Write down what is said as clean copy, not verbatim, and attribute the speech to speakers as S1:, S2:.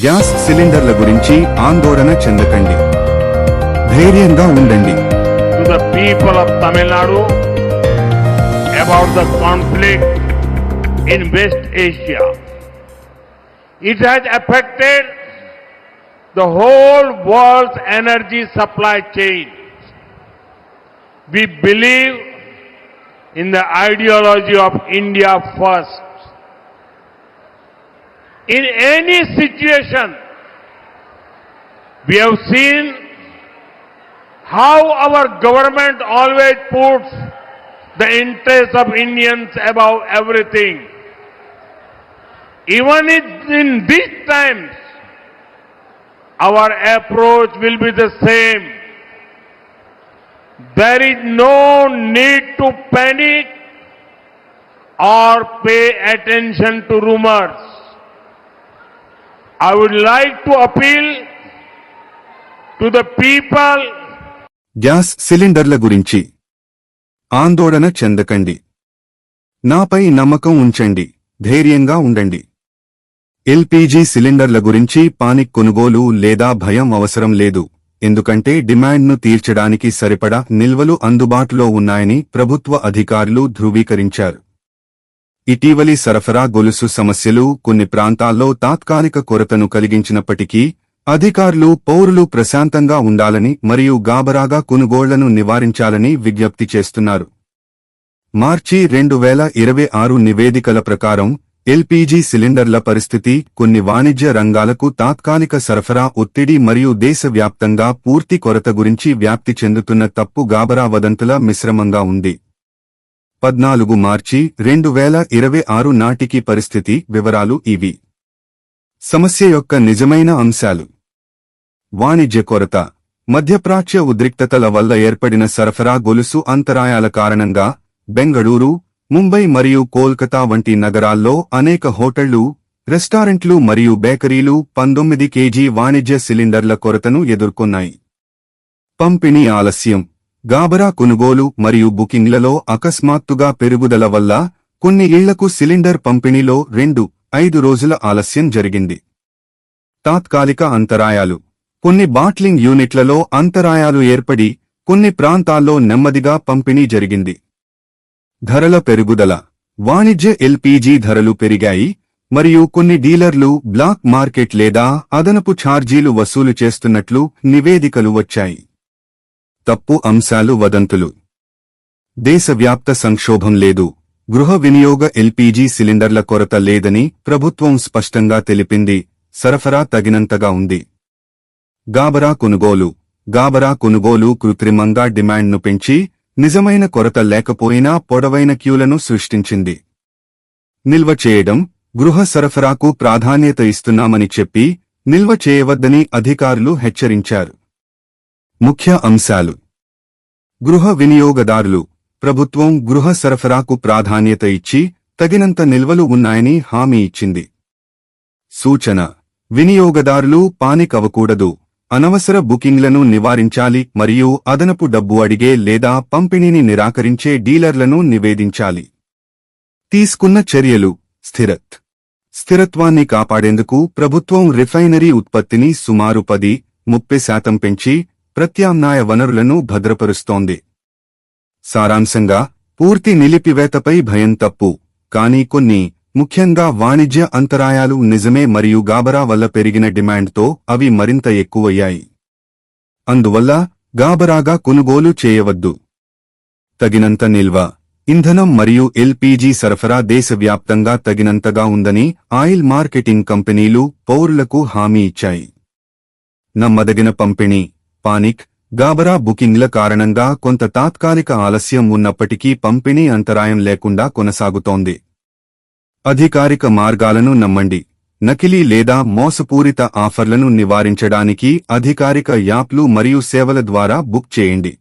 S1: Gas సిలిండర్ల గురించి ఆందోళన చెందకండి, ధైర్యంగా ఉండండి.
S2: To the people of Tamil Nadu about the conflict in West Asia. It has affected the whole world's energy supply chain. We believe in the ideology of India first. In any situation, we have seen how our government always puts the interests of Indians above everything. Even in these times, our approach will be the same. There is no need to panic or pay attention to rumors. I would like to appeal to the people.
S1: Gas సిలిండర్ల గురించి ఆందోళన చెందకండి, నాపై నమ్మకం ఉంచండి, ధైర్యంగా ఉండండి. LPG సిలిండర్ల గురించి పానిక్ కొనుగోలు లేదా భయం అవసరం లేదు, ఎందుకంటే డిమాండ్ను తీర్చడానికి సరిపడా నిల్వలు అందుబాటులో ఉన్నాయని ప్రభుత్వ అధికారులు ధృవీకరించారు. ఇటీవలి సరఫరా గొలుసు సమస్యలు కొన్ని ప్రాంతాల్లో తాత్కాలిక కొరతను కలిగించినప్పటికీ అధికారులు పౌరులు ప్రశాంతంగా ఉండాలని మరియు గాబరాగా కొనుగోళ్లను నివారించాలని విజ్ఞప్తి చేస్తున్నారు. మార్చి 2026 నివేదికల ప్రకారం ఎల్పీజీ సిలిండర్ల పరిస్థితి కొన్ని వాణిజ్య రంగాలకు తాత్కాలిక సరఫరా ఒత్తిడి మరియు దేశవ్యాప్తంగా పూర్తి కొరత గురించి వ్యాప్తి చెందుతున్న తప్పు గాబరా వదంతుల మిశ్రమంగా ఉంది. 14 మార్చి 2026 నాటికి పరిస్థితి వివరాలు ఇవి. సమస్య యొక్క నిజమైన అంశాలు: వాణిజ్య కొరత. మధ్యప్రాచ్య ఉద్రిక్తతల వల్ల ఏర్పడిన సరఫరా గొలుసు అంతరాయాల కారణంగా బెంగళూరు, ముంబై మరియు కోల్కతా వంటి నగరాల్లో అనేక హోటళ్లు, రెస్టారెంట్లు మరియు బేకరీలు 19 కేజీ వాణిజ్య సిలిండర్ల కొరతను ఎదుర్కొన్నాయి. పంపిణీ ఆలస్యం. గాబరా కొనుగోలు మరియు బుకింగ్లలో అకస్మాత్తుగా పెరుగుదల వల్ల కొన్ని ఇళ్లకు సిలిండర్ పంపిణీలో 2-5 రోజుల ఆలస్యం జరిగింది. తాత్కాలిక అంతరాయాలు. కొన్ని బాట్లింగ్ యూనిట్లలో అంతరాయాలు ఏర్పడి కొన్ని ప్రాంతాల్లో నెమ్మదిగా పంపిణీ జరిగింది. ధరల పెరుగుదల. వాణిజ్య ఎల్పీజీ ధరలు పెరిగాయి మరియు కొన్ని డీలర్లు బ్లాక్ మార్కెట్ లేదా అదనపు ఛార్జీలు వసూలు చేస్తున్నట్లు నివేదికలు వచ్చాయి. తప్పు అంశాలు వదంతులు. దేశవ్యాప్త సంక్షోభం లేదు, గృహ వినియోగ ఎల్పీజీ సిలిండర్ల కొరత లేదని ప్రభుత్వం స్పష్టంగా తెలిపింది, సరఫరా తగినంతగా ఉంది. గాబరా కొనుగోలు. గాబరా కొనుగోలు కృత్రిమంగా డిమాండ్ను పెంచి నిజమైన కొరత లేకపోయినా పొడవైన క్యూలను సృష్టించింది. నిల్వ చేయడం. గృహ సరఫరాకు ప్రాధాన్యత ఇస్తున్నామని చెప్పి నిల్వ చేయవద్దని అధికారులు హెచ్చరించారు. ముఖ్య అంశాలు: గృహ వినియోగదారులు. ప్రభుత్వం గృహ సరఫరాకు ప్రాధాన్యత ఇచ్చి తగినంత నిల్వలు ఉన్నాయని హామీ ఇచ్చింది. సూచన: వినియోగదారులు పానిక్ అవ్వకూడదు, అనవసర బుకింగ్లను నివారించాలి మరియు అదనపు డబ్బు అడిగే లేదా పంపిణీని నిరాకరించే డీలర్లను నివేదించాలి. తీసుకున్న చర్యలు. స్థిరత్వాన్ని కాపాడేందుకు ప్రభుత్వం రిఫైనరీ ఉత్పత్తిని సుమారు 10-30% పెంచి ప్రత్యామ్నాయ వనరులను భద్రపరుస్తోంది. సారాంశంగా, పూర్తి నిలిపివేతపై భయం తప్పు, కానీ కొన్ని, ముఖ్యంగా వాణిజ్య అంతరాయాలు నిజమే మరియు గాబరా వల్ల పెరిగిన డిమాండ్తో అవి మరింత ఎక్కువయ్యాయి. అందువల్ల గాబరాగా కొనుగోలు చేయవద్దు. తగినంత నిల్వ. ఇంధనం మరియు ఎల్పీజీ సరఫరా దేశవ్యాప్తంగా తగినంతగా ఉందని ఆయిల్ మార్కెటింగ్ కంపెనీలు పౌరులకు హామీ ఇచ్చాయి. నమ్మదగిన పంపిణీ. పానిక్. గాబరా బుకింగ్ల కారణంగా కొంత తాత్కాలిక ఆలస్యం ఉన్నప్పటికీ పంపిణీ అంతరాయం లేకుండా కొనసాగుతోంది. అధికారిక మార్గాలను నమ్మండి. నకిలీ లేదా మోసపూరిత ఆఫర్లను నివారించడానికి అధికారిక యాప్లు మరియు సేవల ద్వారా బుక్ చేయండి.